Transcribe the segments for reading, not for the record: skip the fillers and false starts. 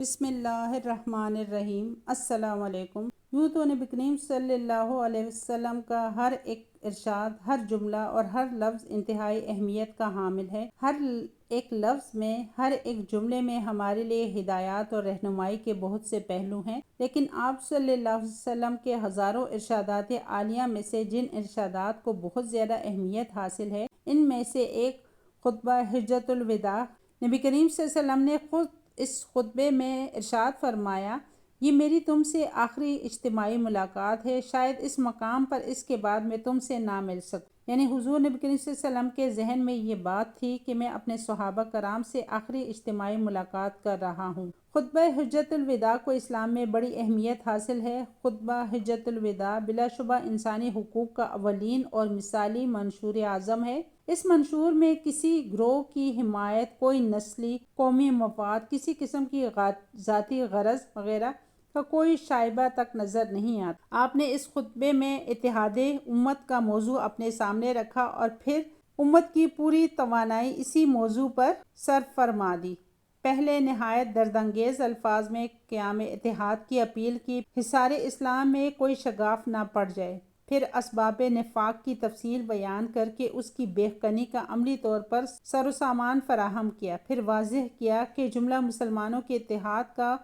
بسم اللہ الرحمن الرحیم۔ السلام علیکم۔ یوں تو نبی کریم صلی اللہ علیہ وسلم کا ہر ایک ارشاد، ہر جملہ اور ہر لفظ انتہائی اہمیت کا حامل ہے۔ ہر ایک لفظ میں، ہر ایک جملے میں ہمارے لیے ہدایات اور رہنمائی کے بہت سے پہلو ہیں، لیکن آپ صلی اللہ علیہ وسلم کے ہزاروں ارشادات عالیہ میں سے جن ارشادات کو بہت زیادہ اہمیت حاصل ہے، ان میں سے ایک خطبہ حجۃ الوداع۔ نبی کریم صلی اللہ علیہ وسلم نے خود اس خطبے میں ارشاد فرمایا، یہ میری تم سے آخری اجتماعی ملاقات ہے، شاید اس مقام پر اس کے بعد میں تم سے نہ مل سکوں۔ یعنی حضور نبی کریم صلی اللہ علیہ وسلم کے ذہن میں یہ بات تھی کہ میں اپنے صحابہ کرام سے آخری اجتماعی ملاقات کر رہا ہوں۔ خطبہ حجۃ الوداع کو اسلام میں بڑی اہمیت حاصل ہے۔ خطبہ حجۃ الوداع بلا شبہ انسانی حقوق کا اولین اور مثالی منشور اعظم ہے۔ اس منشور میں کسی گروہ کی حمایت، کوئی نسلی، قومی مفاد، کسی قسم کی ذاتی غرض وغیرہ کا کوئی شائبہ تک نظر نہیں آتا۔ آپ نے اس خطبے میں اتحاد امت کا موضوع اپنے سامنے رکھا اور پھر امت کی پوری توانائی اسی موضوع پر صرف فرما دی۔ پہلے نہایت دردانگیز الفاظ میں قیام اتحاد کی اپیل کی، حصار اسلام میں کوئی شگاف نہ پڑ جائے۔ پھر اسباب نفاق کی تفصیل بیان کر کے اس کی بے کنی کا عملی طور پر سر و سامان فراہم کیا۔ پھر واضح کیا کہ جملہ مسلمانوں کے اتحاد کا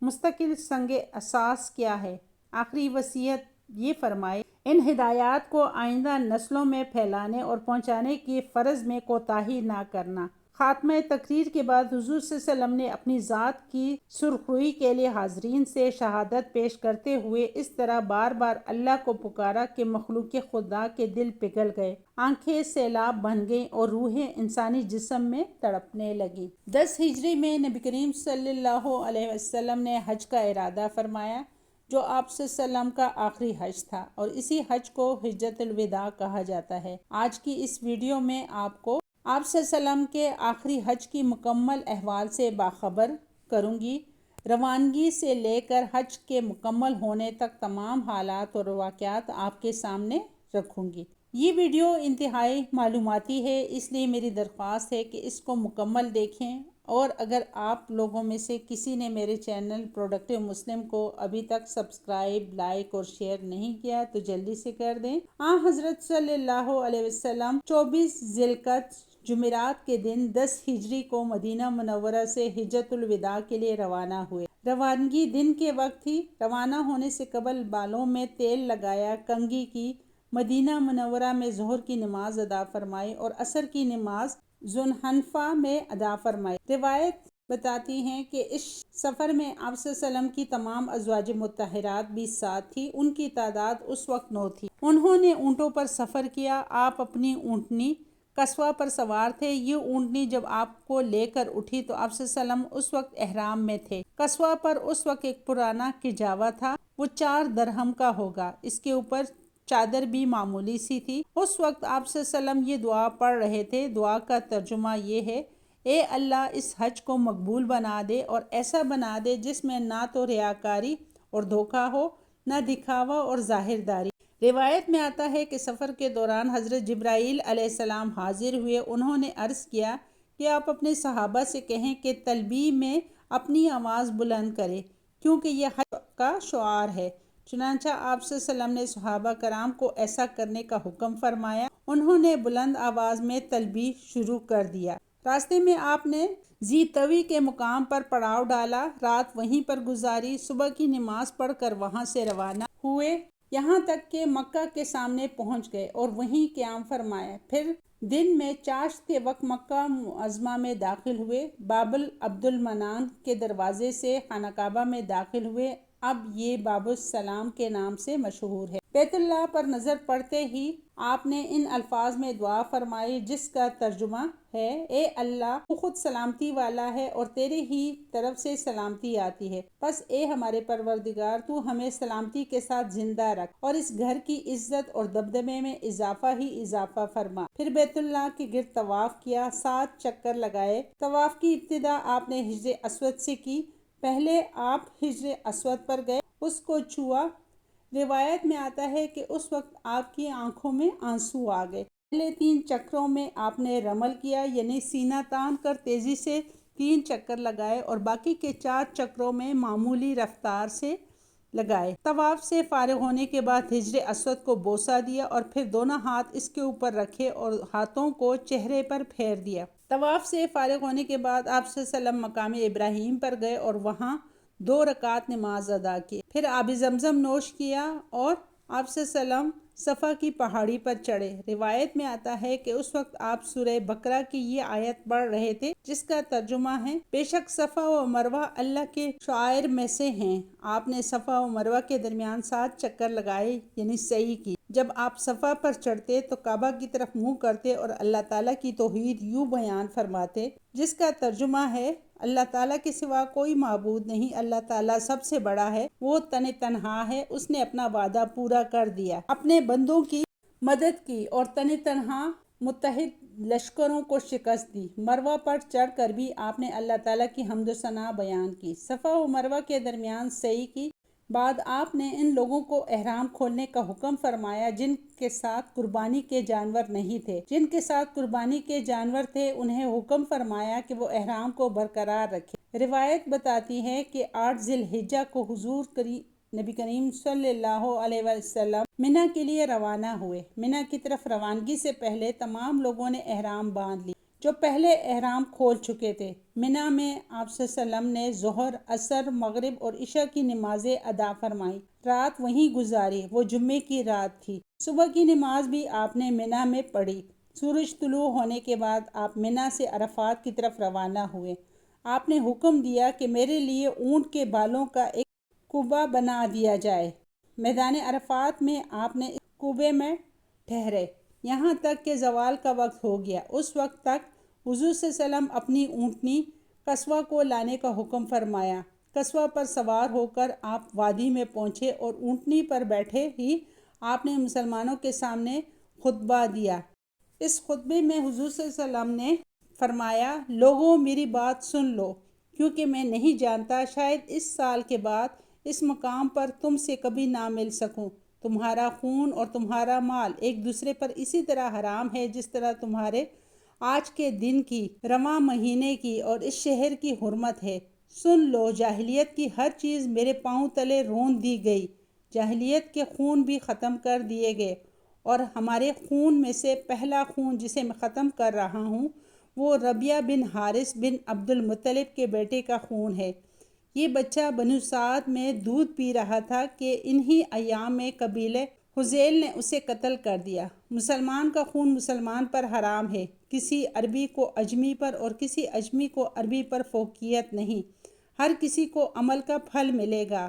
مستقل سنگ اساس کیا ہے۔ آخری وصیت یہ فرمائی، ان ہدایات کو آئندہ نسلوں میں پھیلانے اور پہنچانے کے فرض میں کوتاہی نہ کرنا۔ خاتمہ تقریر کے بعد حضور صلی اللہ علیہ وسلم نے اپنی ذات کی سرخروئی کے لیے حاضرین سے شہادت پیش کرتے ہوئے اس طرح بار بار اللہ کو پکارا کہ مخلوق خدا کے دل پگھل گئے، آنکھیں سیلاب بن گئیں اور روحیں انسانی جسم میں تڑپنے لگیں۔ 10 ہجری میں نبی کریم صلی اللہ علیہ وسلم نے حج کا ارادہ فرمایا، جو آپ صلی اللہ علیہ وسلم کا آخری حج تھا، اور اسی حج کو حجۃ الوداع کہا جاتا ہے۔ آج کی اس ویڈیو میں آپ کو آپ صلی اللہ علیہ وسلم کے آخری حج کی مکمل احوال سے باخبر کروں گی۔ روانگی سے لے کر حج کے مکمل ہونے تک تمام حالات اور واقعات آپ کے سامنے رکھوں گی۔ یہ ویڈیو انتہائی معلوماتی ہے، اس لیے میری درخواست ہے کہ اس کو مکمل دیکھیں، اور اگر آپ لوگوں میں سے کسی نے میرے چینل پروڈکٹیو مسلم کو ابھی تک سبسکرائب، لائک اور شیئر نہیں کیا تو جلدی سے کر دیں۔ حضرت صلی اللہ علیہ وسلم 24 ذی القعدہ جمعرات کے دن 10 ہجری کو مدینہ منورہ سے حجۃ الوداع کے لیے روانہ ہوئے۔ روانگی دن کے وقت تھی۔ روانہ ہونے سے قبل بالوں میں تیل لگایا، کنگھی کی، مدینہ منورہ میں ظہر کی نماز ادا فرمائی اور عصر کی نماز ذوالحنفہ میں ادا فرمائی۔ روایت بتاتی ہیں کہ اس سفر میں آپ صلی اللہ علیہ وسلم کی تمام ازواج مطہرات بھی ساتھ تھی۔ ان کی تعداد اس وقت 9 تھی۔ انہوں نے اونٹوں پر سفر کیا۔ آپ اپنی اونٹنی قصوہ پر سوار تھے۔ یہ اونٹنی جب آپ کو لے کر اٹھی تو آپ صلی اللہ علیہ وسلم اس وقت احرام میں تھے۔ قصوہ پر اس وقت ایک پرانا کجاوا تھا، وہ 4 درہم کا ہوگا۔ اس کے اوپر چادر بھی معمولی سی تھی۔ اس وقت آپ صلی اللہ علیہ وسلم یہ دعا پڑھ رہے تھے۔ دعا کا ترجمہ یہ ہے، اے اللہ اس حج کو مقبول بنا دے اور ایسا بنا دے جس میں نہ تو ریاکاری اور دھوکہ ہو، نہ دکھاوا اور ظاہر داری۔ روایت میں آتا ہے کہ سفر کے دوران حضرت جبرائیل علیہ السلام حاضر ہوئے۔ انہوں نے عرض کیا کہ آپ اپنے صحابہ سے کہیں کہ تلبیہ میں اپنی آواز بلند کریں، کیونکہ یہ حج کا شعار ہے۔ چنانچہ آپ صلی اللہ علیہ وسلم نے صحابہ کرام کو ایسا کرنے کا حکم فرمایا۔ انہوں نے بلند آواز میں تلبیہ شروع کر دیا۔ راستے میں آپ نے ذی طوی کے مقام پر پڑاؤ ڈالا، رات وہیں پر گزاری، صبح کی نماز پڑھ کر وہاں سے روانہ ہوئے، یہاں تک کہ مکہ کے سامنے پہنچ گئے اور وہیں قیام فرمایا۔ پھر دن میں چاشت کے وقت مکہ معظمہ میں داخل ہوئے، باب عبد المنان کے دروازے سے خانہ کعبہ میں داخل ہوئے۔ اب یہ باب السلام کے نام سے مشہور ہے۔ بیت اللہ پر نظر پڑتے ہی آپ نے ان الفاظ میں دعا فرمائی، جس کا ترجمہ ہے، اے اللہ تو خود سلامتی والا ہے اور تیرے ہی طرف سے سلامتی آتی ہے، پس اے ہمارے پروردگار تو ہمیں سلامتی کے ساتھ زندہ رکھ اور اس گھر کی عزت اور دبدبے میں اضافہ ہی اضافہ فرما۔ پھر بیت اللہ کے گرد طواف کیا، 7 چکر لگائے۔ طواف کی ابتدا آپ نے حجر اسود سے کی۔ پہلے آپ حجر اسود پر گئے، اس کو چھوا۔ روایت میں آتا ہے کہ اس وقت آپ کی آنکھوں میں آنسو آ گئے۔ پہلے 3 چکروں میں آپ نے رمل کیا، یعنی سینہ تان کر تیزی سے 3 چکر لگائے اور باقی کے 4 چکروں میں معمولی رفتار سے لگائے۔ طواف سے فارغ ہونے کے بعد حجر اسود کو بوسہ دیا اور پھر دونوں ہاتھ اس کے اوپر رکھے اور ہاتھوں کو چہرے پر پھیر دیا۔ طواف سے فارغ ہونے کے بعد آپ صلی اللہ علیہ وسلم مقام ابراہیم پر گئے اور وہاں 2 رکعت نماز ادا کی۔ پھر آب زمزم نوش کیا اور آپ صلی اللہ علیہ وسلم صفا کی پہاڑی پر چڑھے۔ روایت میں آتا ہے کہ اس وقت آپ سورہ بقرہ کی یہ آیت پڑھ رہے تھے جس کا ترجمہ ہے، بے شک صفا و مروہ اللہ کے شعائر میں سے ہیں۔ آپ نے صفا و مروہ کے درمیان 7 چکر لگائے یعنی سعی کی۔ جب آپ صفا پر چڑھتے تو کعبہ کی طرف منہ کرتے اور اللہ تعالیٰ کی توحید یوں بیان فرماتے، جس کا ترجمہ ہے، اللہ تعالیٰ کے سوا کوئی معبود نہیں، اللہ تعالیٰ سب سے بڑا ہے، وہ تنہا ہے، اس نے اپنا وعدہ پورا کر دیا، اپنے بندوں کی مدد کی اور تنہا متحد لشکروں کو شکست دی۔ مروہ پر چڑھ کر بھی آپ نے اللہ تعالیٰ کی حمد و ثنا بیان کی۔ صفا و مروہ کے درمیان سعی کی بعد آپ نے ان لوگوں کو احرام کھولنے کا حکم فرمایا جن کے ساتھ قربانی کے جانور نہیں تھے۔ جن کے ساتھ قربانی کے جانور تھے انہیں حکم فرمایا کہ وہ احرام کو برقرار رکھیں۔ روایت بتاتی ہے کہ 8 ذی الحجہ کو حضور نبی کریم صلی اللہ علیہ وسلم منی کے لیے روانہ ہوئے۔ منی کی طرف روانگی سے پہلے تمام لوگوں نے احرام باندھ لی جو پہلے احرام کھول چکے تھے۔ منی میں آپ صلی اللہ علیہ وسلم نے ظہر، عصر، مغرب اور عشاء کی نمازیں ادا فرمائیں۔ رات وہیں گزاری، وہ جمعے کی رات تھی۔ صبح کی نماز بھی آپ نے منی میں پڑھی۔ سورج طلوع ہونے کے بعد آپ منی سے عرفات کی طرف روانہ ہوئے۔ آپ نے حکم دیا کہ میرے لیے اونٹ کے بالوں کا ایک کوبہ بنا دیا جائے۔ میدان عرفات میں آپ نے اس کوبے میں ٹھہرے یہاں تک کہ زوال کا وقت ہو گیا۔ اس وقت تک حضور صلی اللہ علیہ وسلم اپنی اونٹنی قصوہ کو لانے کا حکم فرمایا۔ قصوہ پر سوار ہو کر آپ وادی میں پہنچے اور اونٹنی پر بیٹھے ہی آپ نے مسلمانوں کے سامنے خطبہ دیا۔ اس خطبے میں حضور صلی اللہ علیہ وسلم نے فرمایا، لوگوں میری بات سن لو، کیونکہ میں نہیں جانتا شاید اس سال کے بعد اس مقام پر تم سے کبھی نہ مل سکوں۔ تمہارا خون اور تمہارا مال ایک دوسرے پر اسی طرح حرام ہے جس طرح تمہارے آج کے دن کی، رواں مہینے کی اور اس شہر کی حرمت ہے۔ سن لو، جاہلیت کی ہر چیز میرے پاؤں تلے رون دی گئی، جاہلیت کے خون بھی ختم کر دیے گئے، اور ہمارے خون میں سے پہلا خون جسے میں ختم کر رہا ہوں وہ ربیعہ بن حارث بن عبد المطلب کے بیٹے کا خون ہے۔ یہ بچہ بنو سعد میں دودھ پی رہا تھا کہ انہی ایام میں قبیلہ حذیل نے اسے قتل کر دیا۔ مسلمان کا خون مسلمان پر حرام ہے، کسی عربی کو اجمی پر اور کسی اجمی کو عربی پر فوقیت نہیں، ہر کسی کو عمل کا پھل ملے گا۔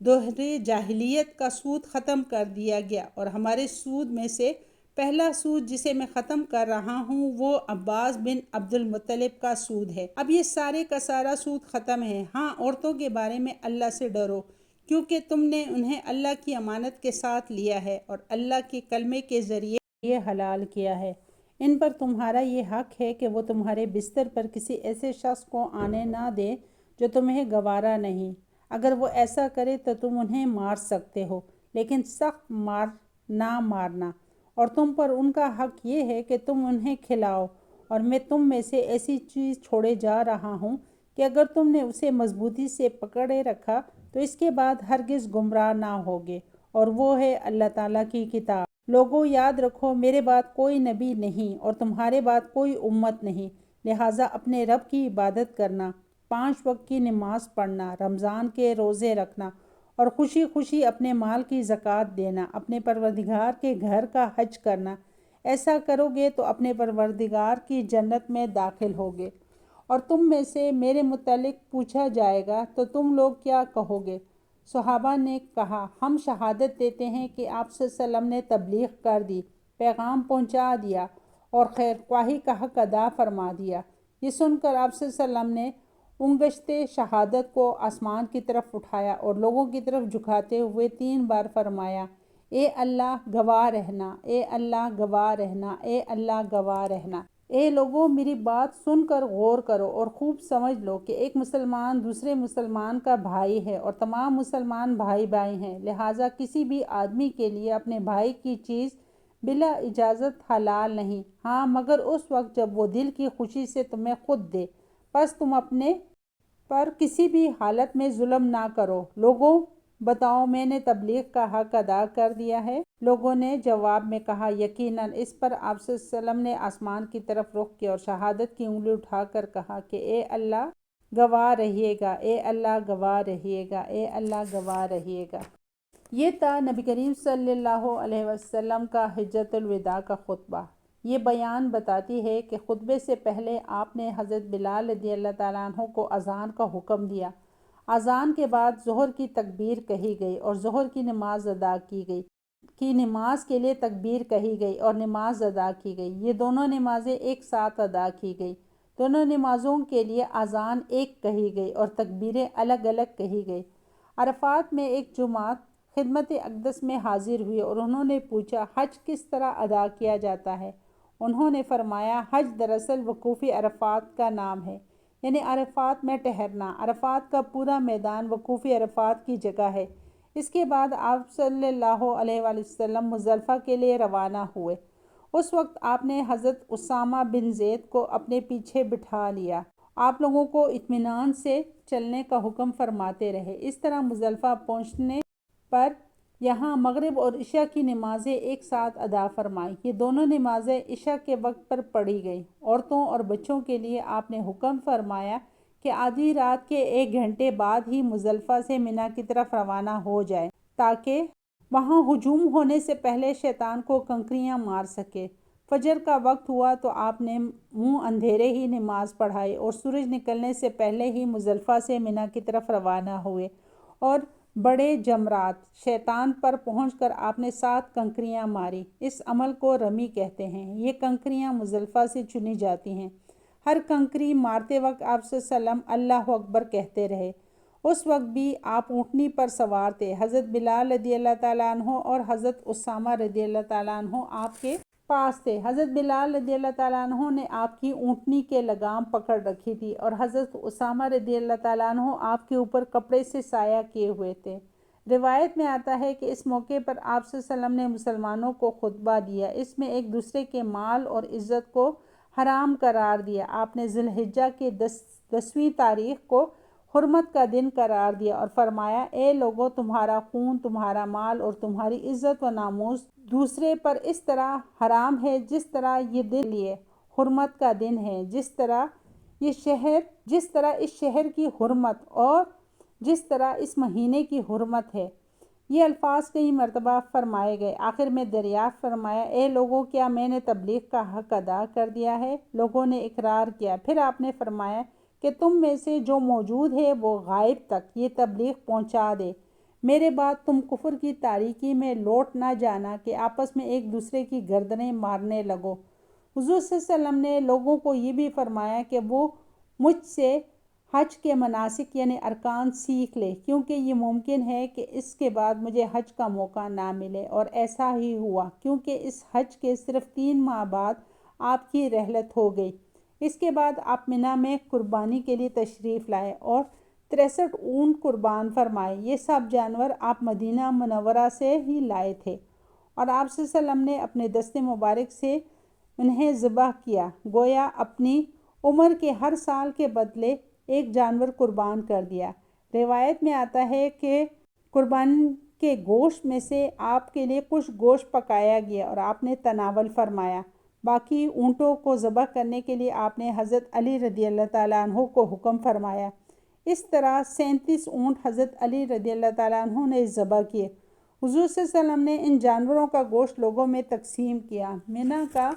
دوہرے جاہلیت کا سود ختم کر دیا گیا اور ہمارے سود میں سے پہلا سود جسے میں ختم کر رہا ہوں وہ عباس بن عبد المطلب کا سود ہے۔ اب یہ سارے کا سارا سود ختم ہے۔ ہاں، عورتوں کے بارے میں اللہ سے ڈرو، کیونکہ تم نے انہیں اللہ کی امانت کے ساتھ لیا ہے اور اللہ کے کلمے کے ذریعے یہ حلال کیا ہے۔ ان پر تمہارا یہ حق ہے کہ وہ تمہارے بستر پر کسی ایسے شخص کو آنے نہ دیں جو تمہیں گوارا نہیں۔ اگر وہ ایسا کرے تو تم انہیں مار سکتے ہو، لیکن سخت مار نہ مارنا، اور تم پر ان کا حق یہ ہے کہ تم انہیں کھلاؤ، اور میں تم میں سے ایسی چیز چھوڑے جا رہا ہوں کہ اگر تم نے اسے مضبوطی سے پکڑے رکھا تو اس کے بعد ہرگز گمراہ نہ ہوگے، اور وہ ہے اللہ تعالیٰ کی کتاب۔ لوگوں یاد رکھو، میرے بعد کوئی نبی نہیں اور تمہارے بعد کوئی امت نہیں، لہٰذا اپنے رب کی عبادت کرنا، 5 وقت کی نماز پڑھنا، رمضان کے روزے رکھنا اور خوشی خوشی اپنے مال کی زکوٰۃ دینا، اپنے پروردگار کے گھر کا حج کرنا۔ ایسا کرو گے تو اپنے پروردگار کی جنت میں داخل ہوگے، اور تم میں سے میرے متعلق پوچھا جائے گا تو تم لوگ کیا کہو گے؟ صحابہ نے کہا، ہم شہادت دیتے ہیں کہ آپ صلی اللہ علیہ وسلم نے تبلیغ کر دی، پیغام پہنچا دیا اور خیر خواہی کا حق ادا فرما دیا۔ یہ سن کر آپ صلی اللہ علیہ وسلم نے انگشتے شہادت کو آسمان کی طرف اٹھایا اور لوگوں کی طرف جھکاتے ہوئے 3 بار فرمایا، اے اللہ گواہ رہنا، اے اللہ گواہ رہنا، اے اللہ گواہ رہنا۔ اے لوگوں، میری بات سن کر غور کرو اور خوب سمجھ لو کہ ایک مسلمان دوسرے مسلمان کا بھائی ہے اور تمام مسلمان بھائی بھائی ہیں، لہٰذا کسی بھی آدمی کے لیے اپنے بھائی کی چیز بلا اجازت حلال نہیں، ہاں مگر اس وقت جب وہ دل کی خوشی سے تمہیں خود دے۔ بس تم اپنے پر کسی بھی حالت میں ظلم نہ کرو۔ لوگوں بتاؤ میں نے تبلیغ کا حق ادا کر دیا ہے؟ لوگوں نے جواب میں کہا یقیناً۔ اس پر آپ صلی اللہ علیہ وسلم نے آسمان کی طرف رخ کیا اور شہادت کی انگلی اٹھا کر کہا کہ اے اللہ گواہ رہیے گا، اے اللہ گواہ رہیے گا، اے اللہ گواہ رہیے گا۔ یہ تھا نبی کریم صلی اللہ علیہ وسلم کا حجۃ الوداع کا خطبہ۔ یہ بیان بتاتی ہے کہ خطبے سے پہلے آپ نے حضرت بلال رضی اللہ تعالیٰ عنہ کو اذان کا حکم دیا۔ اذان کے بعد ظہر کی تکبیر کہی گئی اور ظہر کی نماز ادا کی گئی، کی نماز کے لیے تکبیر کہی گئی اور نماز ادا کی گئی۔ یہ دونوں نمازیں ایک ساتھ ادا کی گئی۔ دونوں نمازوں کے لیے اذان ایک کہی گئی اور تکبیریں الگ الگ کہی گئی۔ عرفات میں ایک جماعت خدمت اقدس میں حاضر ہوئی اور انہوں نے پوچھا حج کس طرح ادا کیا جاتا ہے؟ انہوں نے فرمایا حج دراصل وقوف عرفات کا نام ہے، یعنی عرفات میں ٹھہرنا۔ عرفات کا پورا میدان وقوف عرفات کی جگہ ہے۔ اس کے بعد آپ صلی اللہ علیہ وآلہ وسلم مزدلفہ کے لیے روانہ ہوئے۔ اس وقت آپ نے حضرت اسامہ بن زید کو اپنے پیچھے بٹھا لیا۔ آپ لوگوں کو اطمینان سے چلنے کا حکم فرماتے رہے۔ اس طرح مزدلفہ پہنچنے پر یہاں مغرب اور عشاء کی نمازیں ایک ساتھ ادا فرمائیں۔ یہ دونوں نمازیں عشاء کے وقت پر پڑھی گئیں۔ عورتوں اور بچوں کے لیے آپ نے حکم فرمایا کہ آدھی رات کے 1 گھنٹے بعد ہی مزدلفہ سے منی کی طرف روانہ ہو جائے تاکہ وہاں ہجوم ہونے سے پہلے شیطان کو کنکریاں مار سکے۔ فجر کا وقت ہوا تو آپ نے منہ اندھیرے ہی نماز پڑھائی اور سورج نکلنے سے پہلے ہی مزدلفہ سے منی کی طرف روانہ ہوئے اور بڑے جمرات شیطان پر پہنچ کر آپ نے 7 کنکریاں ماری۔ اس عمل کو رمی کہتے ہیں۔ یہ کنکریاں مزدلفہ سے چنی جاتی ہیں۔ ہر کنکری مارتے وقت آپ صلی اللہ علیہ وسلم اللہ اکبر کہتے رہے۔ اس وقت بھی آپ اونٹنی پر سوار تھے۔ حضرت بلال رضی اللہ تعالیٰ عنہ اور حضرت اسامہ رضی اللہ تعالیٰ عنہ آپ کے پاس تھے۔ حضرت بلال رضی اللہ تعالیٰ عنہ نے آپ کی اونٹنی کے لگام پکڑ رکھی تھی اور حضرت اسامہ رضی اللہ تعالیٰ عنہ آپ کے اوپر کپڑے سے سایہ کیے ہوئے تھے۔ روایت میں آتا ہے کہ اس موقع پر آپ صلی اللہ علیہ وسلم نے مسلمانوں کو خطبہ دیا۔ اس میں ایک دوسرے کے مال اور عزت کو حرام قرار دیا۔ آپ نے ذی الحجہ کے 10ویں تاریخ کو حرمت کا دن قرار دیا اور فرمایا اے لوگو تمہارا خون، تمہارا مال اور تمہاری عزت و ناموس دوسرے پر اس طرح حرام ہے جس طرح یہ دن لیے حرمت کا دن ہے، جس طرح اس شہر کی حرمت اور جس طرح اس مہینے کی حرمت ہے۔ یہ الفاظ کئی مرتبہ فرمائے گئے۔ آخر میں دریافت فرمایا اے لوگوں کیا میں نے تبلیغ کا حق ادا کر دیا ہے؟ لوگوں نے اقرار کیا۔ پھر آپ نے فرمایا کہ تم میں سے جو موجود ہے وہ غائب تک یہ تبلیغ پہنچا دے۔ میرے بعد تم کفر کی تاریکی میں لوٹ نہ جانا کہ آپس میں ایک دوسرے کی گردنیں مارنے لگو۔ حضور صلی اللہ علیہ وسلم نے لوگوں کو یہ بھی فرمایا کہ وہ مجھ سے حج کے مناسک یعنی ارکان سیکھ لے، کیونکہ یہ ممکن ہے کہ اس کے بعد مجھے حج کا موقع نہ ملے، اور ایسا ہی ہوا کیونکہ اس حج کے صرف 3 ماہ بعد آپ کی رحلت ہو گئی۔ اس کے بعد آپ منی میں قربانی کے لیے تشریف لائے اور 63 اونٹ قربان فرمائے۔ یہ سب جانور آپ مدینہ منورہ سے ہی لائے تھے اور آپ صلی اللہ علیہ وسلم نے اپنے دست مبارک سے انہیں ذبح کیا، گویا اپنی عمر کے ہر سال کے بدلے ایک جانور قربان کر دیا۔ روایت میں آتا ہے کہ قربان کے گوشت میں سے آپ کے لیے کچھ گوشت پکایا گیا اور آپ نے تناول فرمایا۔ باقی اونٹوں کو ذبح کرنے کے لیے آپ نے حضرت علی رضی اللہ تعالیٰ عنہ کو حکم فرمایا۔ اس طرح 37 اونٹ حضرت علی رضی اللہ تعالیٰ عنہ نے ذبح کیے۔ حضور صلی اللہ علیہ وسلم نے ان جانوروں کا گوشت لوگوں میں تقسیم کیا۔ منی کا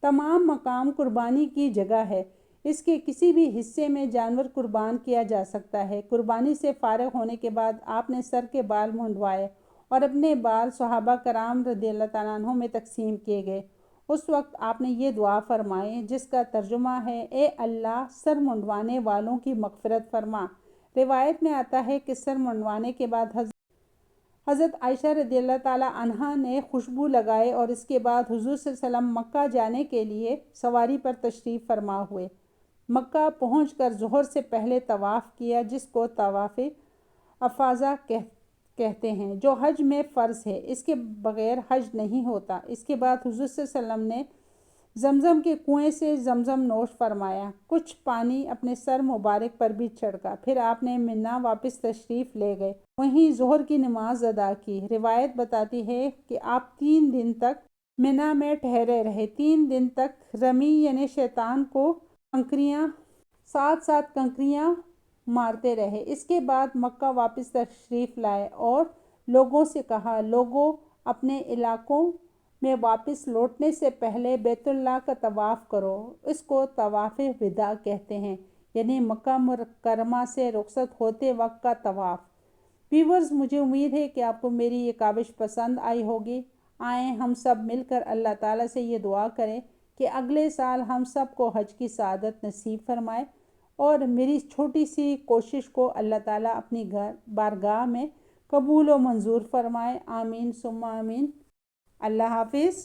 تمام مقام قربانی کی جگہ ہے۔ اس کے کسی بھی حصے میں جانور قربان کیا جا سکتا ہے۔ قربانی سے فارغ ہونے کے بعد آپ نے سر کے بال منڈوائے اور اپنے بال صحابہ کرام رضی اللہ تعالیٰ عنہ میں تقسیم کیے گئے۔ اس وقت آپ نے یہ دعا فرمائی جس کا ترجمہ ہے اے اللہ سر منڈوانے والوں کی مغفرت فرما۔ روایت میں آتا ہے کہ سر منڈوانے کے بعد حضرت عائشہ رضی اللہ تعالیٰ عنہا نے خوشبو لگائے اور اس کے بعد حضور صلی اللہ علیہ وسلم مکہ جانے کے لیے سواری پر تشریف فرما ہوئے۔ مکہ پہنچ کر ظہر سے پہلے طواف کیا جس کو طواف افاضہ کہتے ہیں، جو حج میں فرض ہے۔ اس کے بغیر حج نہیں ہوتا۔ اس کے بعد حضور صلی اللہ علیہ وسلم نے زمزم کے کنویں سے زمزم نوش فرمایا، کچھ پانی اپنے سر مبارک پر بھی چھڑکا، پھر آپ نے منا واپس تشریف لے گئے، وہیں ظہر کی نماز ادا کی۔ روایت بتاتی ہے کہ آپ 3 دن تک منا میں ٹھہرے رہے، 3 دن تک رمی یعنی شیطان کو ساتھ کنکریاں مارتے رہے۔ اس کے بعد مکہ واپس تشریف لائے اور لوگوں سے کہا، لوگوں اپنے علاقوں میں واپس لوٹنے سے پہلے بیت اللہ کا طواف کرو۔ اس کو طواف وداع کہتے ہیں، یعنی مکہ مکرمہ سے رخصت ہوتے وقت کا طواف۔ ویورز، مجھے امید ہے کہ آپ کو میری یہ کاوش پسند آئی ہوگی۔ آئیں ہم سب مل کر اللہ تعالیٰ سے یہ دعا کریں کہ اگلے سال ہم سب کو حج کی سعادت نصیب فرمائے، اور میری چھوٹی سی کوشش کو اللہ تعالیٰ اپنی بارگاہ میں قبول و منظور فرمائے۔ آمین ثم آمین۔ اللہ حافظ۔